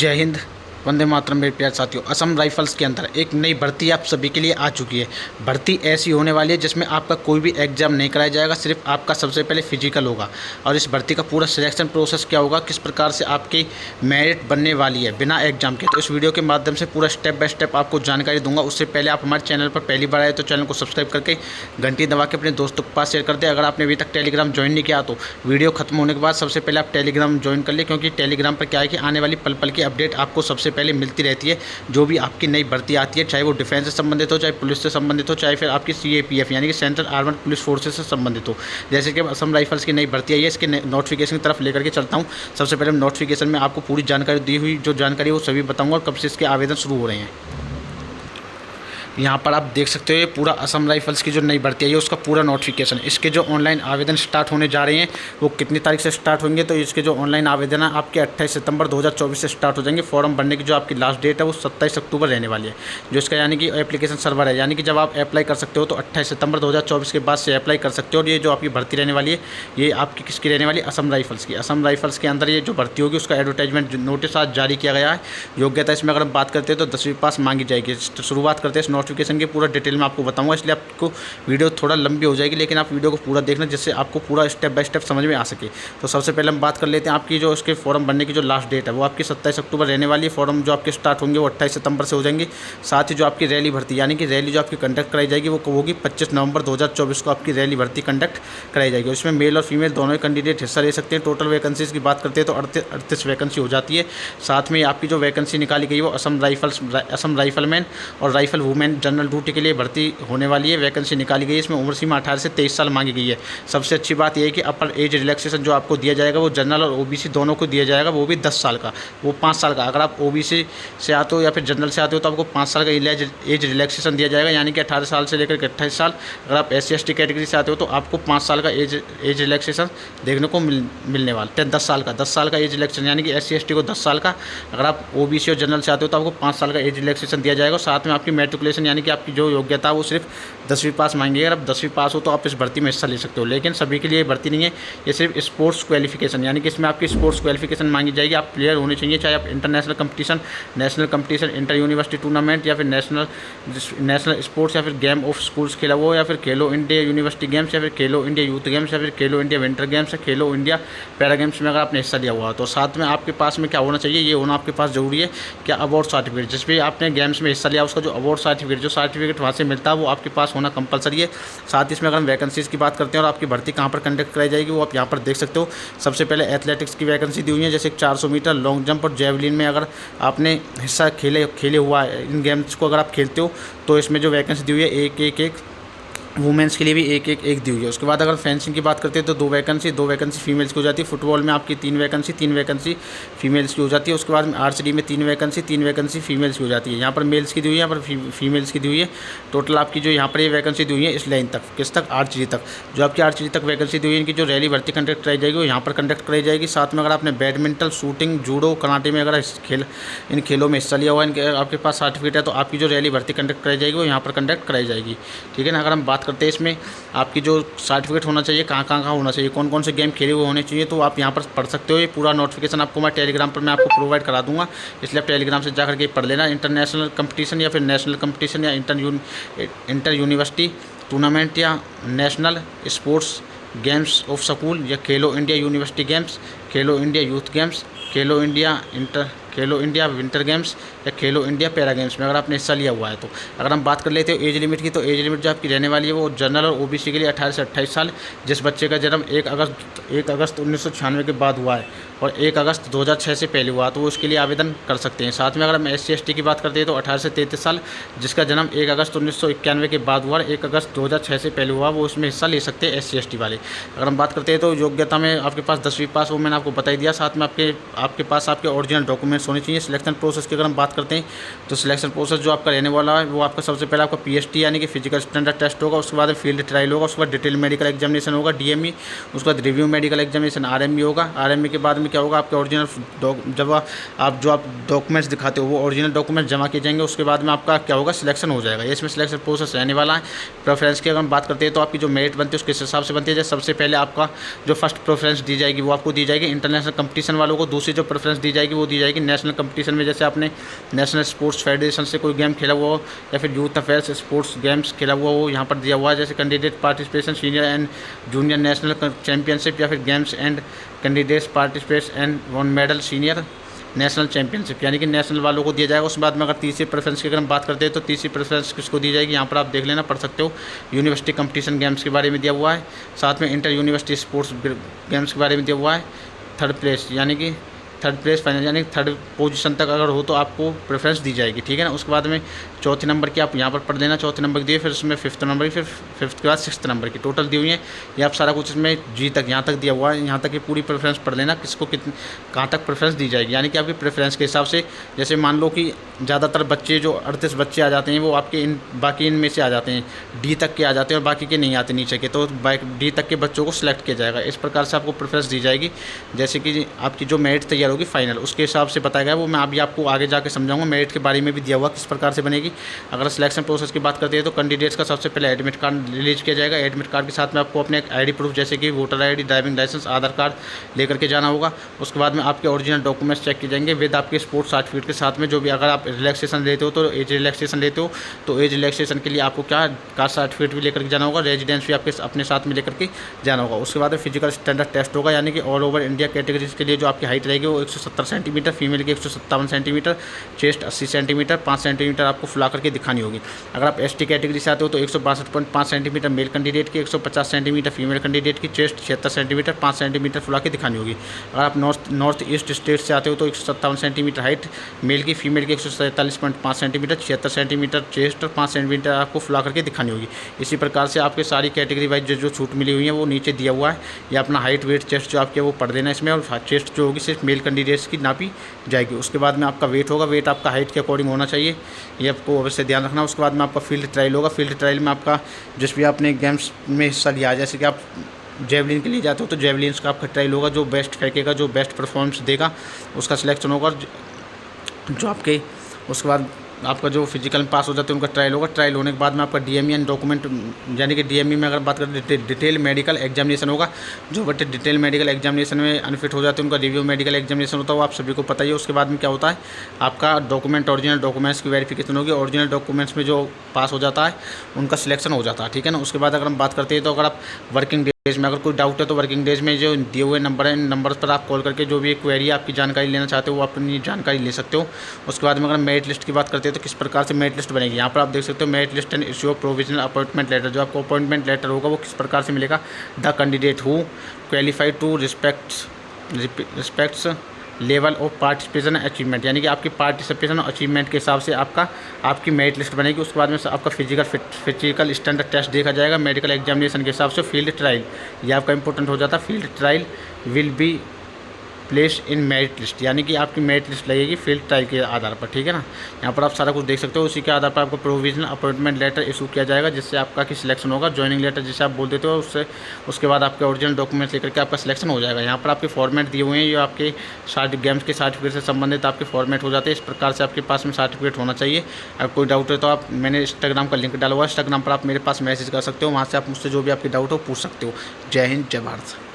जय हिंद, वंदे मातरम। मेरे प्यारे साथियों, असम राइफल्स के अंदर एक नई भर्ती आप सभी के लिए आ चुकी है। भर्ती ऐसी होने वाली है जिसमें आपका कोई भी एग्जाम नहीं कराया जाएगा, सिर्फ आपका सबसे पहले फिजिकल होगा। और इस भर्ती का पूरा सिलेक्शन प्रोसेस क्या होगा, किस प्रकार से आपकी मेरिट बनने वाली है बिना एग्जाम के, तो इस वीडियो के माध्यम से पूरा स्टेप बाय स्टेप आपको जानकारी दूंगा। उससे पहले आप हमारे चैनल पर पहली बार आए तो चैनल को सब्सक्राइब करके घंटी दबा के अपने दोस्तों के पास शेयर कर दें। अगर आपने अभी तक टेलीग्राम ज्वाइन नहीं किया तो वीडियो खत्म होने के बाद सबसे पहले आप टेलीग्राम ज्वाइन कर लें, क्योंकि टेलीग्राम पर क्या है कि आने वाली पल पल की अपडेट आपको सबसे पहले मिलती रहती है। जो भी आपकी नई भर्ती आती है, चाहे वो डिफेंस से संबंधित हो, चाहे पुलिस से संबंधित हो, चाहे फिर आपकी CAPF यानी कि सेंट्रल आर्मड पुलिस फोर्सेस से संबंधित हो। जैसे कि असम राइफल्स की नई भर्ती आई है, इसके नोटिफिकेशन की तरफ लेकर के चलता हूँ। सबसे पहले नोटिफिकेशन में आपको पूरी जानकारी दी हुई जो जानकारी है वो सभी बताऊँगा और कब से इसके आवेदन शुरू हो रहे हैं। यहाँ पर आप देख सकते हो ये पूरा असम राइफल्स की जो नई भर्ती है उसका पूरा नोटिफिकेशन। इसके जो ऑनलाइन आवेदन स्टार्ट होने जा रहे हैं वो कितनी तारीख से स्टार्ट होंगे, तो इसके जो ऑनलाइन आवेदन है आपके 28 सितंबर 2024 से स्टार्ट हो जाएंगे। फॉर्म भरने की जो आपकी लास्ट डेट है वो 27 अक्टूबर रहने वाली है। जो इसका यानी कि एप्लीकेशन सर्वर है, यानी कि जब आप अप्लाई कर सकते हो तो 28 सितंबर 2024 के बाद से अप्लाई कर सकते हो। और ये जो आपकी भर्ती रहने वाली है ये आपकी किसकी रहने वाली है, असम राइफल्स की। असम राइफल्स के अंदर ये जो भर्ती होगी उसका एडवर्टाइजमेंट नोटिस आज जारी किया गया है। योग्यता इसमें अगर हम बात करते हैं तो 10वीं पास मांगी जाएगी। शुरुआत करते हैं इस नोटिफिकेशन की, पूरा डिटेल में आपको बताऊंगा, इसलिए आपको वीडियो थोड़ा लंबी हो जाएगी, लेकिन आप वीडियो को पूरा देखना जिससे आपको पूरा स्टेप बाय स्टेप समझ में आ सके। तो सबसे पहले हम बात कर लेते हैं आपकी जो इसके फॉर्म भरने की जो लास्ट डेट है वो आपकी 27 अक्टूबर रहने वाली है। फॉर्म जो आपके स्टार्ट होंगे वो 28 सितंबर से हो जाएंगे। साथ ही जो आपकी रैली भर्ती यानी कि रैली जो आपकी कंडक्ट कराई जाएगी वो होगी 25 नवंबर 2024 को आपकी रैली भर्ती कंडक्ट कराई जाएगी। इसमें मेल और फीमेल दोनों ही कैंडिडेट हिस्सा ले सकते हैं। टोटल वैकेंसीज की बात करते हैं तो 38 वैकेंसी हो जाती है। साथ में आपकी जो वैकेंसी निकाली गई वो असम राइफलमैन और राइफल वुमेन जनरल ड्यूटी के लिए भर्ती होने वाली है। वैकेंसी निकाली गई है, इसमें उम्र सीमा 18 से 23 साल मांगी गई है। सबसे अच्छी बात यह है कि अपर एज रिलैक्सेशन जो आपको दिया जाएगा वो जनरल और OBC दोनों को दिया जाएगा, वो भी 10 साल का, वो 5 साल का। अगर आप OBC से आते हो या फिर जनरल से आते हो तो आपको 5 साल का एज रिलैक्सेशन दिया जाएगा, यानी कि 18 साल से लेकर 28 साल। अगर आप SC/ST कैटेगरी से आते हो तो आपको 5 साल का एज रिलैक्सेशन देखने को मिलने वाला है। 10 साल का एज रिलैक्सेशन, यानी कि SC/ST को 10 साल का। अगर आप OBC और जनरल से आते हो तो आपको 5 साल का एज रिलैक्सेशन दिया जाएगा। साथ में आपकी मैट्रिकुलेशन यानी कि आपकी जो योग्यता है वो सिर्फ 10वीं पास मांगेगा। अगर आप 10वीं पास हो तो आप इस भर्ती में हिस्सा ले सकते हो, लेकिन सभी के लिए भर्ती नहीं है। ये सिर्फ स्पोर्ट्स क्वालिफिकेशन, यानी कि इसमें आपकी स्पोर्ट्स क्वालिफिकेशन मांगी जाएगी। आप प्लेयर होने चाहिए, चाहे आप international competition, national competition, inter university tournament या फिर नेशनल स्पोर्ट्स या फिर गेम ऑफ स्कूल्स खेला हो, या फिर खेलो इंडिया यूनिवर्सिटी गेम्स, या फिर खेलो इंडिया यूथ गेम्स, या फिर खेलो इंडिया विंटर गेम्स, या खेलो इंडिया पैरा गेम्स में अगर आपने हिस्सा लिया हुआ तो साथ में आपके पास में क्या होना चाहिए, ये होना आपके पास जरूरी है क्या, अवार्ड सर्टिफिकेट। जिस भी आपने गेम्स में हिस्सा लिया उसका जो अवार्ड सर्टिफिकेट वहाँ से मिलता है वो आपके पास होना कंपलसरी है। साथ ही इसमें अगर हम वैकेंसीज़ की बात करते हैं और आपकी भर्ती कहाँ पर कंडक्ट कराई जाएगी वो आप यहाँ पर देख सकते हो। सबसे पहले एथलेटिक्स की वैकेंसी दी हुई है, जैसे 400 मीटर, लॉन्ग जंप और जेवलिन में अगर आपने हिस्सा खेले हुआ है, इन गेम्स को अगर आप खेलते हो तो इसमें जो वैकेंसी दी हुई है एक वुमेंस के लिए भी एक दी हुई है। उसके बाद अगर फेंसिंग की बात करते हैं तो दो वैकेंसी फीमेल्स की हो जाती है। फुटबॉल में आपकी 3 वैकेंसी फीमेल्स की हो जाती है। उसके बाद में आर्चरी में 3 वैकेंसी फीमेल्स की हो जाती है। यहाँ पर मेल्स की दी हुई है, यहाँ पर फीमेल्स की दी हुई है। टोटल आपकी जो यहाँ पर ये वैकेंसी दी हुई है इस लाइन तक, किस तक, आर्चरी तक। जो आपकी आर्चरी तक वैकेंसी दी हुई है, इनकी जो रैली भर्ती कंडक्ट कराई जाएगी वो यहाँ पर कंडक्ट कराई जाएगी। साथ में अगर आपने बैडमिंटन, शूटिंग, जूडो, कराटे में अगर इन खेलों में हिस्सा लिया हुआ है, आपके पास सर्टिफिकेट है, तो आपकी जो रैली भर्ती कंडक्ट कराई जाएगी वो यहाँ पर कंडक्ट कराई जाएगी। ठीक है ना। अगर हम बात करते हैं इसमें आपकी जो सर्टिफिकेट होना चाहिए कहाँ होना चाहिए, कौन से गेम खेले हुए होने चाहिए, तो आप यहाँ पर पढ़ सकते हो। ये पूरा नोटिफिकेशन आपको मैं टेलीग्राम पर मैं आपको प्रोवाइड करा दूंगा, इसलिए आप टेलीग्राम से जाकर के पढ़ लेना। इंटरनेशनल कंपटीशन या फिर नेशनल कंपटीशन या इंटर यूनिवर्सिटी टूर्नामेंट या national sports games of school या खेलो इंडिया यूनिवर्सिटी गेम्स, खेलो इंडिया यूथ गेम्स, खेलो इंडिया विंटर गेम्स या खेलो इंडिया पैरा गेम्स में अगर आपने हिस्सा लिया हुआ है तो। अगर हम बात कर लेते हैं एज लिमिट की, तो एज लिमिट जो आपकी रहने वाली है वो जनरल और OBC के लिए 18 से 28 साल। जिस बच्चे का जन्म 1 अगस्त 1996 के बाद हुआ है और 1 अगस्त 2006 से पहले हुआ तो वो उसके लिए आवेदन कर सकते हैं। साथ में अगर हम SC/ST की बात करते हैं तो 18 से 33 साल, जिसका जन्म 1 अगस्त 1991 के बाद हुआ, 1 अगस्त 2006 से पहले हुआ, वो उसमें हिस्सा ले सकते हैं SC/ST वाले। अगर हम बात करते हैं तो योग्यता में आपके पास 10वीं पास, वो मैंने आपको बता ही दिया। साथ में आपके पास आपके ओरिजिनल डॉक्यूमेंट्स होने चाहिए। सिलेक्शन प्रोसेस की अगर हम बात करते हैं तो सिलेक्शन प्रोसेस जो आपका रहने वाला है वो आपका सबसे पहले आपका PST यानी कि फिजिकल स्टैंडर्ड टेस्ट होगा। उसके बाद फील्ड ट्रायल होगा। उसके बाद डिटेल मेडिकल एग्जामिनेशन होगा DME। उसके बाद रिव्यू मेडिकल एग्जामिनेशन RME होगा। RME के बाद में क्या होगा, आपके ओरिजिनल जब आप डॉक्यूमेंट्स दिखाते हो वो ओरिजिनल डॉक्यूमेंट्स जमा किए जाएंगे। उसके बाद में आपका क्या होगा, सिलेक्शन हो जाएगा। इसमें सिलेक्शन प्रोसेस रहने वाला है। प्रेफरेंस की अगर हम बात करते हैं तो आपकी जो मेरिट बनती है उसके हिसाब से बनती है। जैसे सबसे पहले आपका जो फर्स्ट प्रेफरेंस दी जाएगी वो आपको दी जाएगी इंटरनेशनल कंपटीशन वालों को। दूसरी जो प्रेफरेंस दी जाएगी वो दी जाएगी नेशनल कंपटीशन में जैसे आपने नेशनल स्पोर्ट्स फेडरेशन से कोई गेम खेला हुआ हो या फिर यूथ अफेयर्स स्पोर्ट्स गेम्स खेला हुआ हो, यहाँ पर दिया हुआ है। जैसे candidate participation senior and junior national championship या फिर games and candidates participate and one medal senior national championship, यानी कि नेशनल वालों को दिया जाएगा। उसके बाद में अगर तीसरी प्रेफरेंस की अगर हम बात करते हैं तो तीसरी प्रेफरेंस किसको दी जाएगी, यहाँ पर आप देख लेना, पढ़ सकते हो। यूनिवर्सिटी कंपटीशन गेम्स के बारे में दिया हुआ है, साथ में इंटर यूनिवर्सिटी स्पोर्ट्स गेम्स के बारे में दिया हुआ है। थर्ड प्लेस यानी कि थर्ड प्लेस फाइनल यानी थर्ड पोजीशन तक अगर हो तो आपको प्रेफरेंस दी जाएगी, ठीक है ना। उसके बाद में चौथे नंबर की आप यहाँ पर पढ़ लेना, चौथे नंबर की दिए, फिर उसमें फिफ्थ नंबर की, फिर फिफ्थ के बाद सिक्स्थ नंबर की टोटल दी हुई है। ये आप सारा कुछ इसमें जी तक यहाँ तक दिया हुआ है, यहाँ तक की पूरी प्रेफरेंस पढ़ लेना, किसको कहाँ तक प्रेफरेंस दी जाएगी। यानी कि आपकी प्रेफरेंस के हिसाब से, जैसे मान लो कि ज़्यादातर बच्चे जो 38 बच्चे आ जाते हैं वो आपके बाकी इनमें से आ जाते हैं, डी तक के आ जाते हैं और बाकी के नहीं आते नीचे के, तो डी तक के बच्चों को सिलेक्ट किया जाएगा। इस प्रकार से आपको प्रेफरेंस दी जाएगी। जैसे कि आपकी जो मेरिट तैयार होगी फाइनल, उसके हिसाब से बताया गया, वो मैं अभी आपको आगे जाके समझाऊंगा। मेरिट के बारे में भी दिया हुआ किस प्रकार से बनेगी। अगर सिलेक्शन प्रोसेस की बात करते हैं तो कैंडिडेट्स का सबसे पहले एडमिट कार्ड रिलीज किया जाएगा। एडमिट कार्ड के साथ में आपको अपने आईडी प्रूफ जैसे कि वोटर आईडी, ड्राइविंग लाइसेंस, आधार कार्ड लेकर के जाना होगा। उसके बाद में आपके ओरिजिनल डॉक्यूमेंट्स चेक किए जाएंगे विद आपके स्पोर्ट्स सर्टिफिकेट के साथ में। जो भी अगर आप रिलैक्सेशन लेते हो तो एज रिलैक्सेशन लेते हो तो एज रिलैक्सेशन के लिए आपको क्या कास्ट सर्टिफिकेट भी लेकर के जाना होगा, रेजिडेंस भी आपके अपने साथ में लेकर के जाना होगा। उसके बाद फिजिकल स्टैंडर्ड टेस्ट होगा, यानी कि ऑल ओवर इंडिया कैटेगरीज के लिए जो आपकी हाइट रहेगी वो 170 सेंटीमीटर, फीमेल की 157 सेंटीमीटर, चेस्ट 80 सेंटीमीटर, 5 सेंटीमीटर आपको फुला करके दिखानी होगी। अगर आप एसटी कैटेगरी से आते हो तो 162.5 सेंटीमीटर मेल कैंडिडेट की, 150 सेंटीमीटर फीमेल कैंडिडेट की, चेस्ट 76 सेंटीमीटर, 5 सेंटीमीटर फुला के दिखानी होगी। अगर आप नॉर्थ ईस्ट स्टेट से आते हो तो 157 सेंटीमीटर हाइट मेल की, फीमेल की 147.5 सेंटीमीटर, 76 सेंटीमीटर चेस्ट और 5 सेंटीमीटर आपको फुला करके दिखानी होगी। इसी प्रकार से आपके सारी कैटेगरी वाइज जो छूट मिली हुई है वो नीचे दिया हुआ है। या अपना हाइट वेट चेस्ट जो आपके वो पढ़ देना इसमें, और चेस्ट जो होगी सिर्फ मेल कैंडिडेट्स की नापी जाएगी। उसके बाद में आपका वेट होगा, वेट आपका हाइट के अकॉर्डिंग होना चाहिए, ये आपको अवश्य ध्यान रखना। उसके बाद में आपका फील्ड ट्रायल होगा। फील्ड ट्रायल में आपका जिस भी आपने गेम्स में हिस्सा लिया, जैसे कि आप जेवलिन के लिए जाते हो तो जेवलिन्स का आपका ट्रायल होगा। जो बेस्ट फेंकेगा, जो बेस्ट परफॉर्मेंस देगा उसका सिलेक्शन होगा। जो आपके उसके बाद आपका जो फिजिकल में पास हो जाते हैं उनका ट्रायल होगा। ट्रायल होने के बाद में आपका डीएमई एंड डॉक्यूमेंट, यानी कि डीएमई में अगर बात करें डिटेल मेडिकल एग्जामिनेशन होगा। जो बच्चे डिटेल मेडिकल एग्जामिनेशन में अनफिट हो जाते हैं उनका रिव्यू मेडिकल एग्जामिनेशन होता है, वो आप सभी को पता ही है। उसके बाद में क्या होता है, आपका डॉक्यूमेंट ओरिजिनल डॉक्यूमेंट्स की वेरिफिकेशन होगी। ओरिजिनल डॉक्यूमेंट्स में जो पास हो जाता है उनका सिलेक्शन हो जाता है, ठीक है ना। उसके बाद अगर हम बात करते हैं तो अगर आप वर्किंग डेज में अगर कोई डाउट है तो वर्किंग डेज में जो दिए हुए नंबर है, इन नंबर पर आप कॉल करके जो भी क्वेरी आपकी जानकारी लेना चाहते हो वो अपनी जानकारी ले सकते हो। उसके बाद में अगर मेरिट लिस्ट की बात करते हैं तो किस प्रकार से मेरिट लिस्ट बनेगी, यहाँ पर आप देख सकते हो merit list and issue of provisional appointment letter. जो आपको अपॉइंटमेंट लेटर होगा वो किस प्रकार से मिलेगा, the candidate who qualified to respects level of participation achievement, यानी कि आपकी पार्टिसिपेशन और अचीवमेंट के हिसाब से आपकी मेरिट लिस्ट बनेगी। उसके बाद में आपका फिजिकल स्टैंडर्ड टेस्ट देखा जाएगा। मेडिकल एग्जामिनेशन के हिसाब से फील्ड ट्रायल, ये आपका इंपॉर्टेंट हो जाता है। Field trial will be place in merit list, यानी कि आपकी मेरिट लिस्ट लगेगी फील्ड ट्रायल के आधार पर, ठीक है ना। यहाँ पर आप सारा कुछ देख सकते हो। उसी के आधार पर आपको प्रोविजनल अपॉइंटमेंट लेटर इशू किया जाएगा, जिससे आपका की सिलेक्शन होगा। ज्वाइनिंग लेटर जिसे आप बोल देते हो उसके बाद आपके ओरिजिनल डॉक्यूमेंट्स लेकर के आपका सिलेक्शन हो जाएगा। यहाँ पर आपके फॉर्मेट दिए हुए हैं, ये आपके गेम्स के सर्टिफिकेट से संबंधित आपके फॉर्मेट हो जाते हैं। इस प्रकार से आपके पास में सर्टिफिकेट होना चाहिए। अगर कोई डाउट है तो आप, मैंने इंस्टाग्राम का लिंक डाला हुआ है, इंस्टाग्राम पर आप मेरे पास मैसेज कर सकते हो, वहाँ से आप मुझसे जो भी आपकी डाउट हो पूछ सकते हो। जय हिंद, जय भारत।